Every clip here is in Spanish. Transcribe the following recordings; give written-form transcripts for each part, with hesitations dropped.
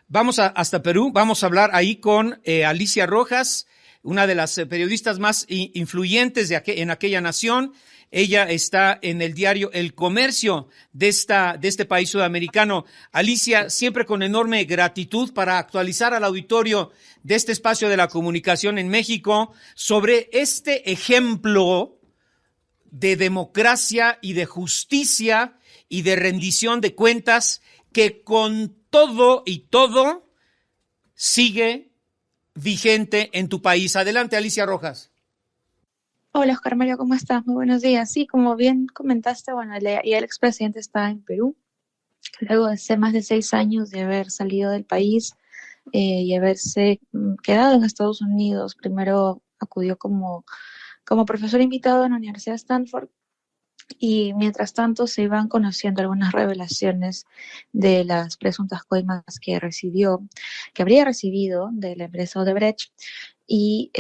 Vamos hasta Perú, vamos a hablar ahí con Alicia Rojas, una de las periodistas más influyentes en aquella nación. Ella está en el diario El Comercio de este país sudamericano. Alicia, siempre con enorme gratitud para actualizar al auditorio de este espacio de la comunicación en México sobre este ejemplo de democracia y de justicia y de rendición de cuentas que con todo y todo sigue vigente en tu país. Adelante, Alicia Rojas. Hola, Oscar Mario, ¿cómo estás? Muy buenos días. Sí, como bien comentaste, bueno, ya el expresidente está en Perú, luego de más de 6 años de haber salido del país y haberse quedado en Estados Unidos. Primero acudió como profesor invitado en la Universidad de Stanford y mientras tanto se iban conociendo algunas revelaciones de las presuntas coimas que habría recibido de la empresa Odebrecht y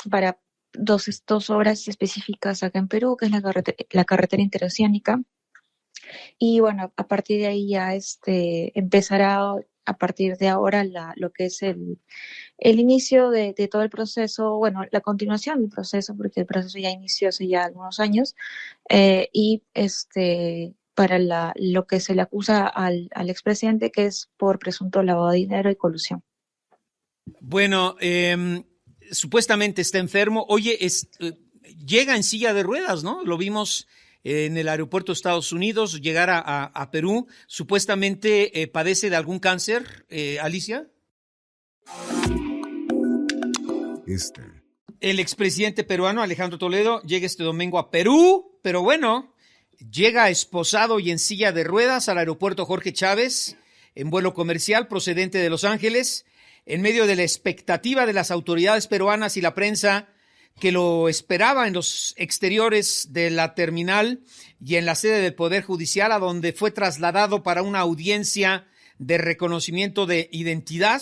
para dos obras específicas acá en Perú, que es la carretera interoceánica. Y bueno, a partir de ahí ya empezará a partir de ahora lo que es el inicio de todo el proceso, bueno, la continuación del proceso, porque el proceso ya inició hace ya algunos años, y para lo que se le acusa al expresidente, que es por presunto lavado de dinero y colusión. Bueno, supuestamente está enfermo. Oye, llega en silla de ruedas, ¿no? Lo vimos en el aeropuerto de Estados Unidos, llegar a Perú. Supuestamente padece de algún cáncer, Alicia. El expresidente peruano Alejandro Toledo llega este domingo a Perú, pero bueno, llega esposado y en silla de ruedas al aeropuerto Jorge Chávez en vuelo comercial procedente de Los Ángeles, en medio de la expectativa de las autoridades peruanas y la prensa que lo esperaba en los exteriores de la terminal y en la sede del Poder Judicial, a donde fue trasladado para una audiencia de reconocimiento de identidad.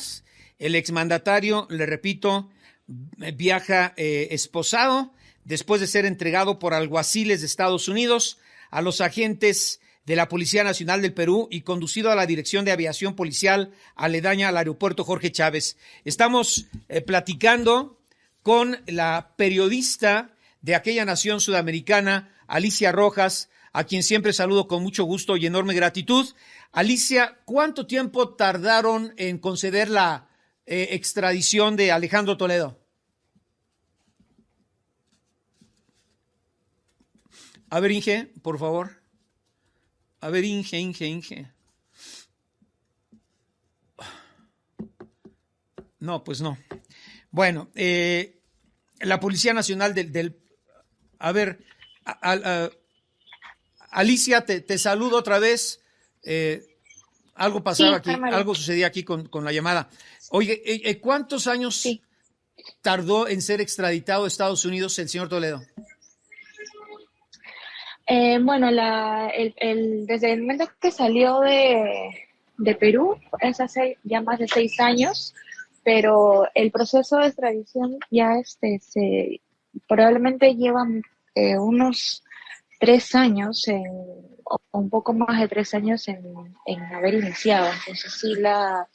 El exmandatario, le repito, viaja esposado después de ser entregado por alguaciles de Estados Unidos a los agentes de la Policía Nacional del Perú y conducido a la Dirección de Aviación Policial aledaña al aeropuerto Jorge Chávez. Estamos platicando con la periodista de aquella nación sudamericana, Alicia Rojas, a quien siempre saludo con mucho gusto y enorme gratitud. Alicia, ¿cuánto tiempo tardaron en conceder la extradición de Alejandro Toledo? A ver, Inge, por favor. A ver, Inge. No, pues no. Bueno, la Policía Nacional a ver, Alicia, te saludo otra vez. Algo pasaba Sí, aquí, Mario. algo sucedía aquí con la llamada. Oye, ¿cuántos años Sí. tardó en ser extraditado a Estados Unidos el señor Toledo? Bueno, desde el momento que salió de Perú, es hace ya más de 6 años, pero el proceso de extradición ya probablemente lleva unos 3 años, o un poco más de 3 años en haber iniciado. Entonces sí, la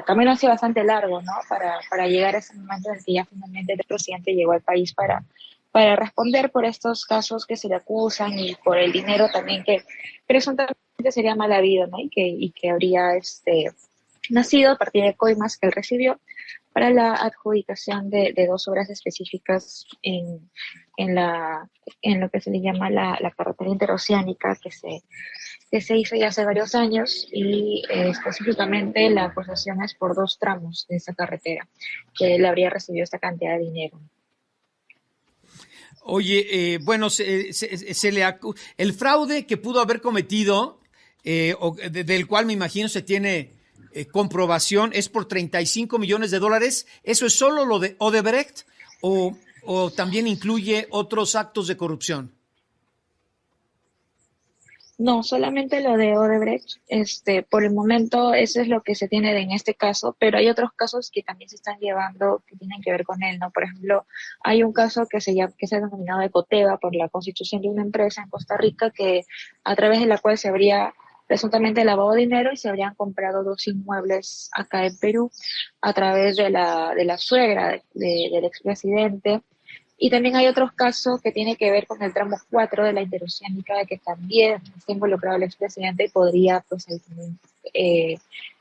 camino ha sido bastante largo, ¿no? Para llegar a ese momento en el que ya finalmente el presidente llegó al país para responder por estos casos que se le acusan y por el dinero también que presuntamente sería mal habido, ¿no? Y que habría nacido a partir de coimas que él recibió para la adjudicación de dos obras específicas en lo que se le llama la carretera interoceánica que se hizo ya hace varios años y específicamente la acusación es por 2 tramos de esa carretera, que él habría recibido esta cantidad de dinero. Oye, bueno, el fraude que pudo haber cometido, del cual me imagino se tiene comprobación, es por $35 millones. ¿Eso es solo lo de Odebrecht o también incluye otros actos de corrupción? No, solamente lo de Odebrecht, por el momento eso es lo que se tiene en este caso, pero hay otros casos que también se están llevando que tienen que ver con él, ¿no? Por ejemplo, hay un caso que se ha denominado Ecoteva por la constitución de una empresa en Costa Rica a través de la cual se habría presuntamente lavado de dinero y se habrían comprado dos inmuebles acá en Perú a través de la suegra del expresidente. Y también hay otros casos que tienen que ver con el tramo 4 de la interoceánica, que también está involucrado el expresidente y podría, pues, eh,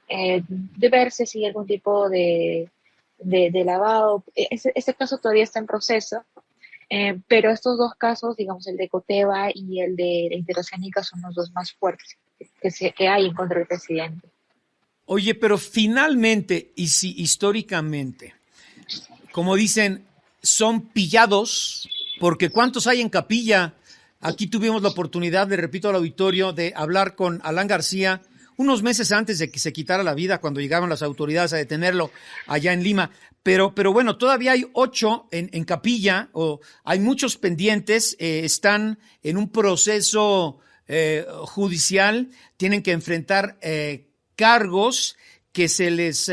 de verse si algún tipo de lavado. Ese caso todavía está en proceso, pero estos dos casos, digamos, el de Coteva y el de la interoceánica, son los dos más fuertes que hay en contra del presidente. Oye, pero finalmente, y si históricamente, como dicen, son pillados, porque ¿cuántos hay en capilla? Aquí tuvimos la oportunidad, le repito al auditorio, de hablar con Alan García unos meses antes de que se quitara la vida, cuando llegaban las autoridades a detenerlo allá en Lima. Pero bueno, todavía hay 8 en capilla, o hay muchos pendientes, están en un proceso judicial, tienen que enfrentar cargos que se les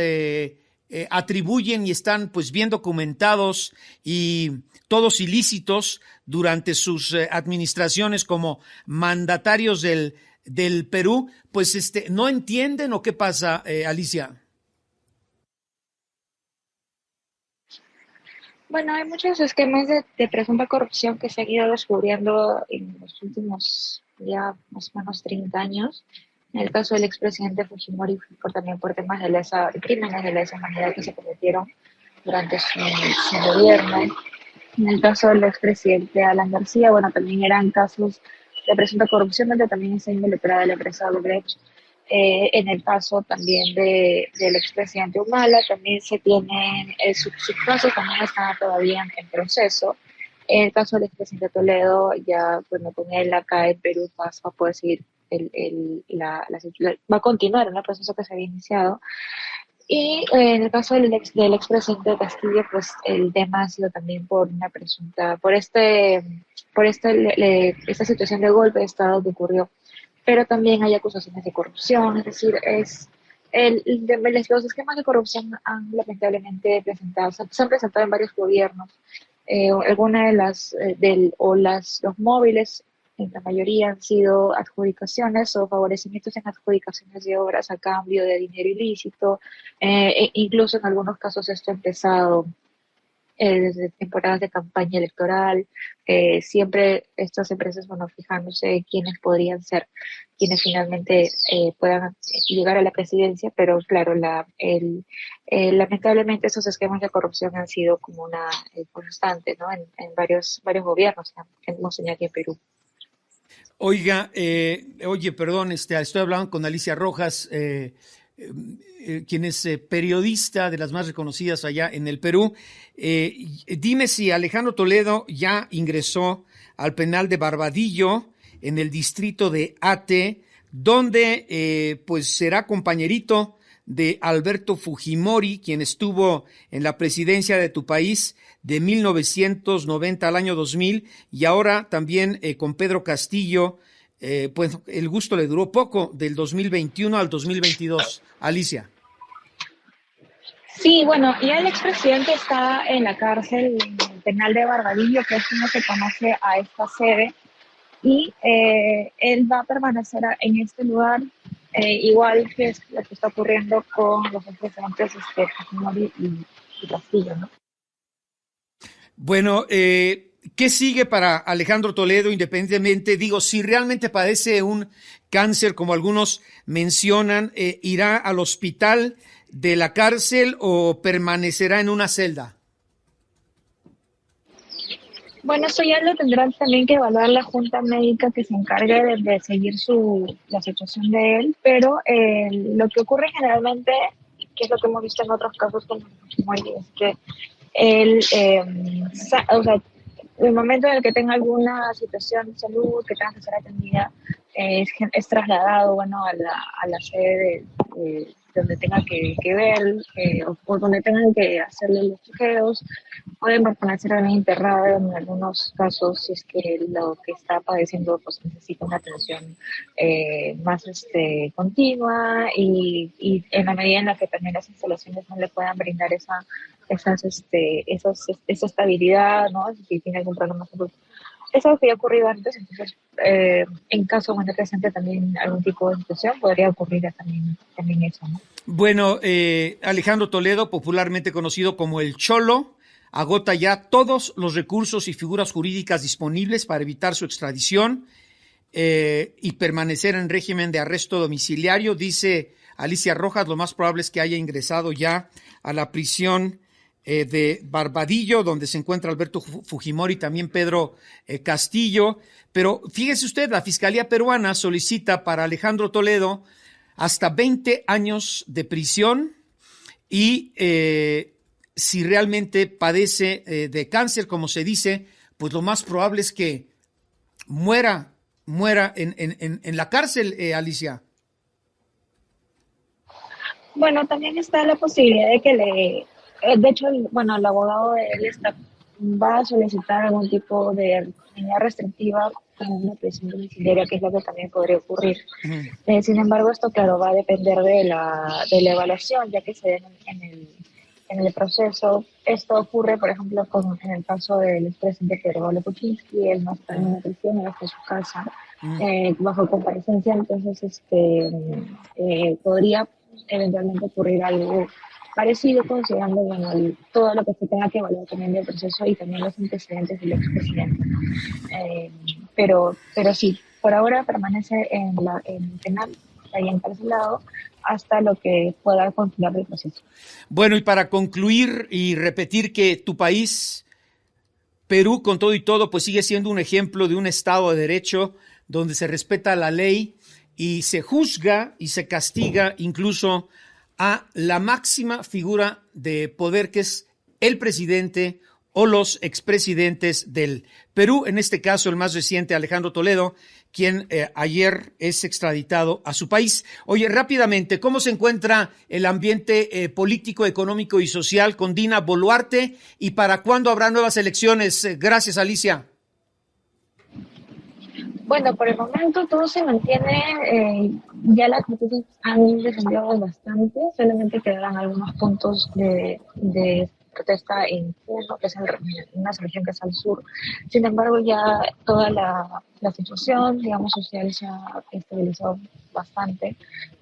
atribuyen y están pues bien documentados y todos ilícitos durante sus administraciones como mandatarios del Perú, pues no entienden o qué pasa, Alicia. Bueno, hay muchos esquemas de presunta corrupción que se han ido descubriendo en los últimos ya más o menos 30 años. En el caso del expresidente Fujimori, también por temas de lesa, crímenes de lesa humanidad que se cometieron durante su gobierno. En el caso del expresidente Alan García, bueno, también eran casos de presunta corrupción donde también está involucrada la empresa Odebrecht. En el caso también del expresidente Humala, también se tienen, sus casos también están todavía en proceso. En el caso del expresidente Toledo, ya, bueno, con él acá en Perú va a poder seguir, va a continuar en el proceso que se había iniciado. Y en el caso del expresidente Castillo, pues el tema ha sido también por una presunta, esta situación de golpe de Estado que ocurrió, pero también hay acusaciones de corrupción, es decir, los esquemas de corrupción han lamentablemente presentado, se han presentado en varios gobiernos. Algunas de los móviles, en la mayoría han sido adjudicaciones o favorecimientos en adjudicaciones de obras a cambio de dinero ilícito. Incluso en algunos casos esto ha empezado desde temporadas de campaña electoral. Siempre estas empresas, bueno, fijándose quiénes podrían ser quienes finalmente puedan llegar a la presidencia, pero claro, lamentablemente esos esquemas de corrupción han sido como una constante, ¿no? En varios gobiernos que hemos tenido aquí en Perú. Oiga, oye, perdón, estoy hablando con Alicia Rojas, quien es periodista de las más reconocidas allá en el Perú. Dime si Alejandro Toledo ya ingresó al penal de Barbadillo en el distrito de Ate, donde pues será compañerito de Alberto Fujimori, quien estuvo en la presidencia de tu país de 1990 al año 2000, y ahora también con Pedro Castillo, pues el gusto le duró poco, del 2021 al 2022. Alicia. Sí, bueno, ya el expresidente está en la cárcel, en el penal de Barbadillo, que es como se conoce a esta sede, y él va a permanecer en este lugar, igual que es lo que está ocurriendo con los expresidentes Fujimori y Castillo, ¿no? Bueno, ¿qué sigue para Alejandro Toledo independientemente? Digo, si realmente padece un cáncer, como algunos mencionan, ¿irá al hospital de la cárcel o permanecerá en una celda? Bueno, eso ya lo tendrán también que evaluar la junta médica que se encargue de seguir la situación de él, pero lo que ocurre generalmente, que es lo que hemos visto en otros casos como Fujimori, es que él, o sea, el momento en el que tenga alguna situación de salud que tenga que ser atendida, es trasladado, bueno, a la sede donde tenga que ver, o donde tengan que hacerle los chequeos. Pueden permanecer también internado en algunos casos si es que lo que está padeciendo pues necesita una atención más continua, y en la medida en la que también las instalaciones no le puedan brindar esa estabilidad, ¿no? Si tiene algún problema de salud, es algo que ya ha ocurrido antes, entonces en caso de que presente también algún tipo de situación, podría ocurrir también eso, ¿no? Bueno, Alejandro Toledo, popularmente conocido como el Cholo, agota ya todos los recursos y figuras jurídicas disponibles para evitar su extradición y permanecer en régimen de arresto domiciliario. Dice Alicia Rojas, lo más probable es que haya ingresado ya a la prisión de Barbadillo, donde se encuentra Alberto Fujimori y también Pedro Castillo. Pero fíjese usted, la Fiscalía peruana solicita para Alejandro Toledo hasta 20 años de prisión y si realmente padece de cáncer, como se dice, pues lo más probable es que muera en la cárcel, Alicia. Bueno, también está la posibilidad de que de hecho, bueno, el abogado de él va a solicitar algún tipo de medida restrictiva como una prisión domiciliaria, que es lo que también podría ocurrir. Sin embargo, esto, claro, va a depender de la evaluación, ya que se den en el proceso. Esto ocurre, por ejemplo, en el caso del expresidente Pedro Kuczynski. Él no está en una prisión, él está en su casa, bajo comparecencia. Entonces, podría eventualmente ocurrir algo parecido, considerando, bueno, todo lo que se tenga que evaluar también del proceso y también los antecedentes del expresidente. Pero sí, por ahora permanece en penal, ahí encarcelado, hasta lo que pueda continuar el proceso. Bueno, y para concluir y repetir que tu país, Perú, con todo y todo, pues sigue siendo un ejemplo de un Estado de Derecho donde se respeta la ley y se juzga y se castiga incluso a la máxima figura de poder, que es el presidente o los expresidentes del Perú, en este caso el más reciente, Alejandro Toledo, quien ayer es extraditado a su país. Oye, rápidamente, ¿cómo se encuentra el ambiente político, económico y social con Dina Boluarte y para cuándo habrá nuevas elecciones? Gracias, Alicia. Bueno, por el momento todo se mantiene, ya las noticias han descendido bastante, solamente quedarán algunos puntos de protesta en Puno, que es una región que es al sur. Sin embargo, ya toda la situación, digamos, social se ha estabilizado bastante.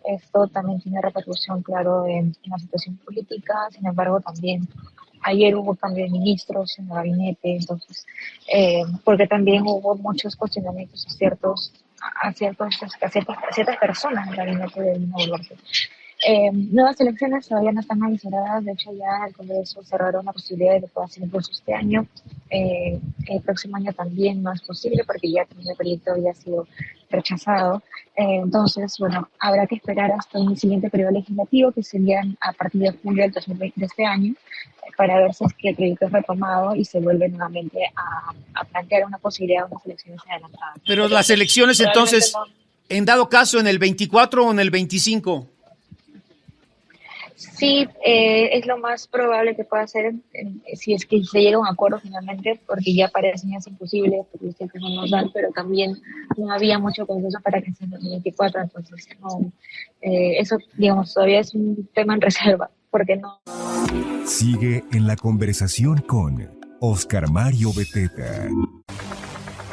Esto también tiene repercusión, claro, en la situación política. Sin embargo, también ayer hubo cambio de ministros en el gabinete, entonces, porque también hubo muchos cuestionamientos a ciertas personas en el gabinete de Dina Boluarte. Nuevas elecciones todavía no están avisadas, de hecho ya el Congreso cerraron la posibilidad de que pueda ser incluso este año. El próximo año también no es posible porque ya el proyecto ya ha sido rechazado. Entonces, bueno, habrá que esperar hasta un siguiente periodo legislativo, que serían a partir de julio del 2020 de este año, para ver si es que el proyecto es retomado y se vuelve nuevamente a plantear una posibilidad de unas elecciones adelantadas. Pero las elecciones entonces, no, en dado caso, en el 24 o en el 25. Sí, es lo más probable que pueda ser, si es que se llega a un acuerdo finalmente, porque ya parecen imposibles, porque los tiempos no nos dan, pero también no había mucho consenso para que sea en 2024, entonces no, eso, digamos, todavía es un tema en reserva, porque no. Sigue en la conversación con Oscar Mario Beteta.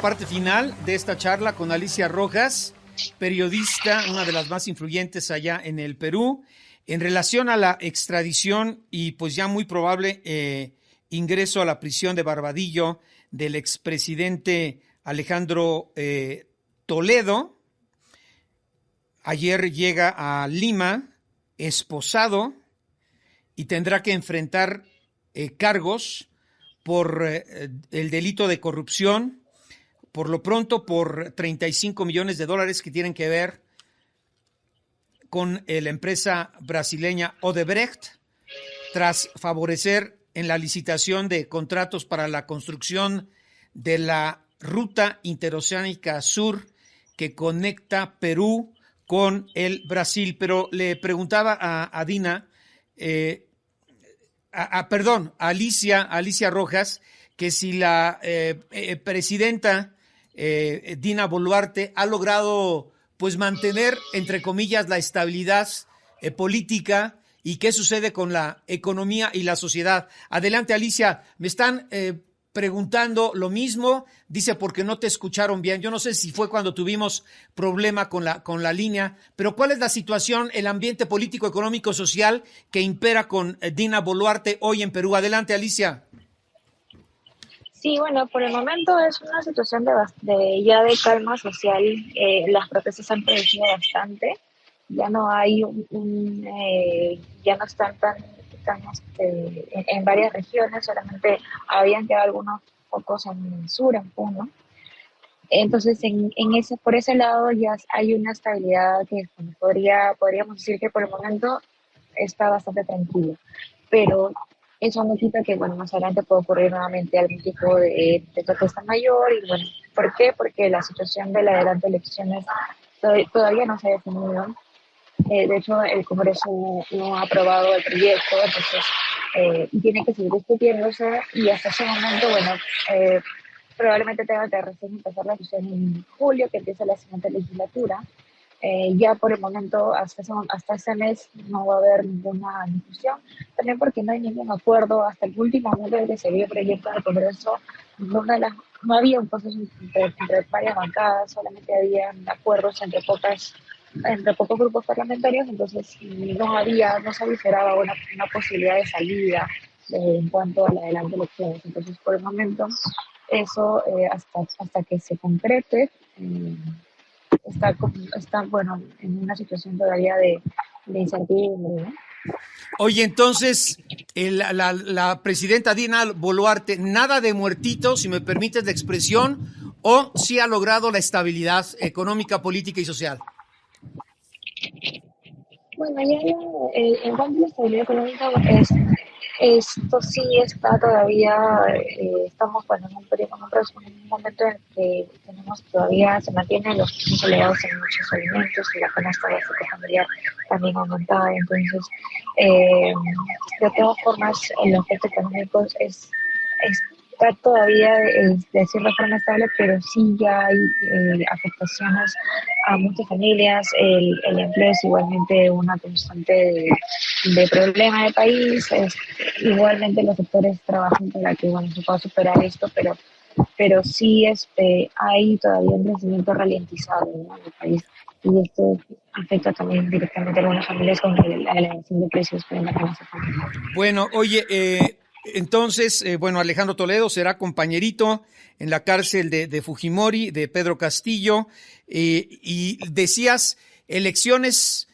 Parte final de esta charla con Alicia Rojas, periodista, una de las más influyentes allá en el Perú, en relación a la extradición y pues ya muy probable ingreso a la prisión de Barbadillo del expresidente Alejandro Toledo. Ayer llega a Lima esposado y tendrá que enfrentar cargos por el delito de corrupción, por lo pronto por 35 millones de dólares que tienen que ver con la empresa brasileña Odebrecht, tras favorecer en la licitación de contratos para la construcción de la ruta interoceánica sur que conecta Perú con el Brasil. Pero le preguntaba a Dina, a Alicia Rojas, que si la presidenta Dina Boluarte ha logrado pues mantener, entre comillas, la estabilidad política y qué sucede con la economía y la sociedad. Adelante, Alicia, me están preguntando lo mismo, dice porque no te escucharon bien. Yo no sé si fue cuando tuvimos problema con la línea, pero ¿cuál es la situación, el ambiente político, económico, social que impera con Dina Boluarte hoy en Perú? Adelante, Alicia. Sí, bueno, por el momento es una situación ya de calma social. Las protestas han producido bastante. Ya no hay ya no están en varias regiones, solamente habían quedado algunos focos en el sur, en Puno. Entonces, por ese lado ya hay una estabilidad que bueno, podríamos decir que por el momento está bastante tranquilo. Pero eso no quita que, bueno, más adelante puede ocurrir nuevamente algún tipo de protesta mayor. Y bueno, ¿por qué? Porque la situación de la adelante elecciones todavía no se ha definido. De hecho, el Congreso no ha aprobado el proyecto, entonces tiene que seguir discutiéndose y hasta ese momento, bueno, eh, probablemente tenga que recién empezar la sesión en julio, que empieza la siguiente legislatura. Ya por el momento, hasta ese mes, no va a haber ninguna discusión, también porque no hay ningún acuerdo. Hasta el último momento en que se vio el proyecto del Congreso, no había un proceso entre varias bancadas, solamente había acuerdos entre pocos grupos parlamentarios, entonces no se avisoraba una posibilidad de salida en cuanto a la adelante elecciones. Entonces, por el momento, eso hasta que se concrete, está, bueno, en una situación todavía de incertidumbre, ¿no? Oye, entonces, la presidenta Dina Boluarte, nada de muertito, si me permites la expresión, o sí ha logrado la estabilidad económica, política y social. Bueno, en cuanto a la estabilidad económica, esto sí está todavía, estamos bueno, en un momento en el que se mantienen los precios elevados en muchos alimentos y la canasta básica familiar también aumentada. Entonces, de todas formas, el aspecto económico está todavía de cierta forma estable, pero sí ya hay afectaciones a muchas familias. El empleo es igualmente una constante de problema del país. Igualmente los sectores trabajan para que bueno, se pueda superar esto, pero sí hay todavía un crecimiento ralentizado, ¿no?, en el país. Y esto afecta también directamente a algunas familias con la elevación de precios en la canasta familiar. Bueno, oye, entonces, bueno, Alejandro Toledo será compañerito en la cárcel de Fujimori, de Pedro Castillo, y decías, elecciones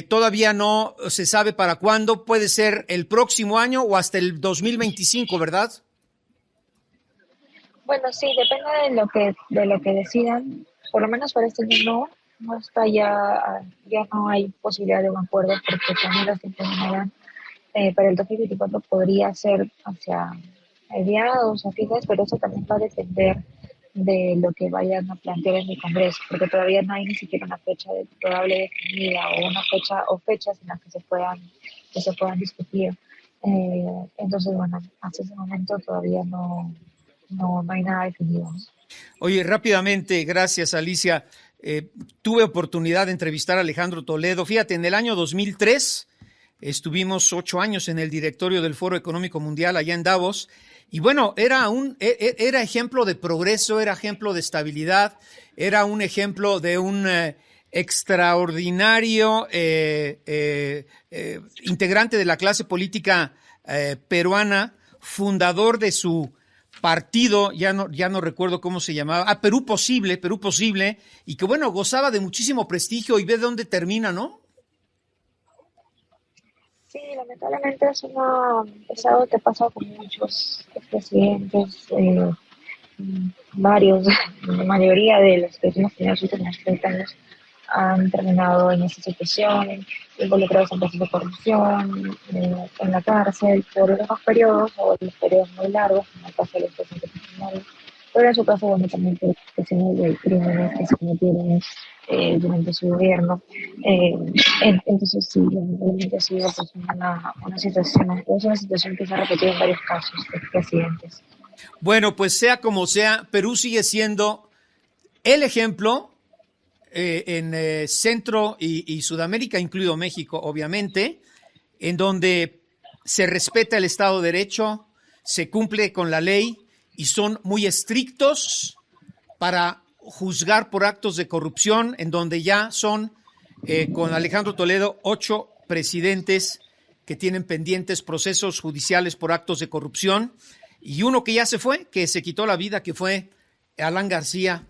todavía no se sabe para cuándo, puede ser el próximo año o hasta el 2025, ¿verdad? Bueno, sí, depende de lo que decidan. Por lo menos para este año no está ya no hay posibilidad de un acuerdo porque también los tiempos no dan. Para el 2024 podría ser hacia mediados o fines, pero eso también va a depender de lo que vayan a plantear en el Congreso, porque todavía no hay ni siquiera una fecha probable definida o una fecha o fechas en las que se puedan discutir. Entonces, bueno, hasta ese momento todavía no hay nada definido, ¿no? Oye, rápidamente, gracias Alicia. Tuve oportunidad de entrevistar a Alejandro Toledo. Fíjate, en el año 2003 estuvimos 8 años en el directorio del Foro Económico Mundial allá en Davos. Y bueno, era ejemplo de progreso, era ejemplo de estabilidad, era un ejemplo de un extraordinario integrante de la clase política peruana, fundador de su partido, ya no recuerdo cómo se llamaba, Perú Posible, y que bueno, gozaba de muchísimo prestigio y ve dónde termina, ¿no? Sí, lamentablemente es algo que pasa con muchos presidentes, varios, la mayoría de los que hemos tenido los últimos 30 años han terminado en esa situación, involucrados en casos de corrupción, en la cárcel, por unos periodos o los periodos muy largos, en el caso de los presidentes funcionarios, pero en su caso, bueno, también por cuestiones de crímenes que se cometieron durante su gobierno. Entonces, sí, lamentablemente ha sido pues, una situación que se ha repetido en varios casos de presidentes. Bueno, pues sea como sea, Perú sigue siendo el ejemplo en Centro y Sudamérica, incluido México, obviamente, en donde se respeta el Estado de Derecho, se cumple con la ley y son muy estrictos para juzgar por actos de corrupción, en donde ya son, con Alejandro Toledo, 8 presidentes que tienen pendientes procesos judiciales por actos de corrupción, y uno que ya se fue, que se quitó la vida, que fue Alan García,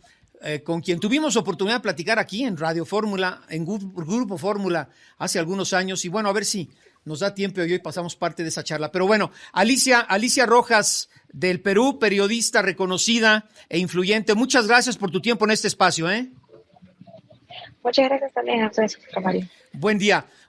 con quien tuvimos oportunidad de platicar aquí en Radio Fórmula, en Grupo Fórmula, hace algunos años, y bueno, a ver si nos da tiempo y hoy pasamos parte de esa charla. Pero bueno, Alicia Rojas del Perú, periodista reconocida e influyente, muchas gracias por tu tiempo en este espacio, ¿eh? Muchas gracias también a ustedes, Oscar Mario. Buen día.